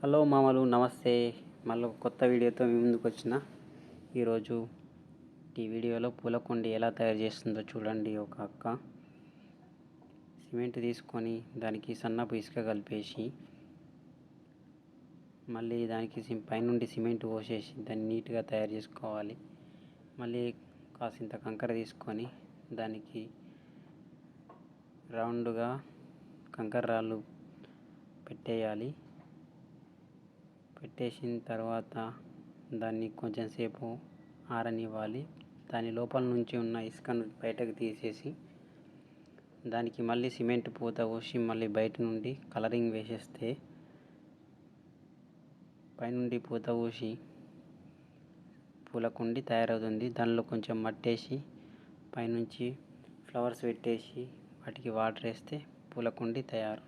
Hello మామలు, నమస్తే. మళ్ళీ కొత్త వీడియోతో మీ ముందుకు వచ్చిన. ఈరోజు ఈ వీడియోలో పూల కుండి ఎలా తయారు చేస్తుందో చూడండి. ఒక అక్క సిమెంట్ తీసుకొని దానికి సన్నపు ఇసుక కలిపేసి మళ్ళీ దానికి పైనుండి సిమెంట్ పోసేసి దాన్ని నీట్గా తయారు చేసుకోవాలి. మళ్ళీ కాసింత కంకర తీసుకొని దానికి రౌండ్గా కంకర రాళ్ళు పెట్టేసిన తర్వాత దాన్ని కొంచెం సేపు ఆరనివ్వాలి. దాని లోపల నుంచి ఉన్న ఇసుకను బయటకు తీసేసి దానికి మళ్ళీ సిమెంట్ పూత పోసి మళ్ళీ బయట నుండి కలరింగ్ వేసేస్తే పైనుండి పూత పోసి పూల కుండి తయారవుతుంది. దానిలో కొంచెం మట్టేసి పైనుంచి ఫ్లవర్స్ పెట్టేసి వాటికి వాటర్ వేస్తే పూల కుండి తయారు.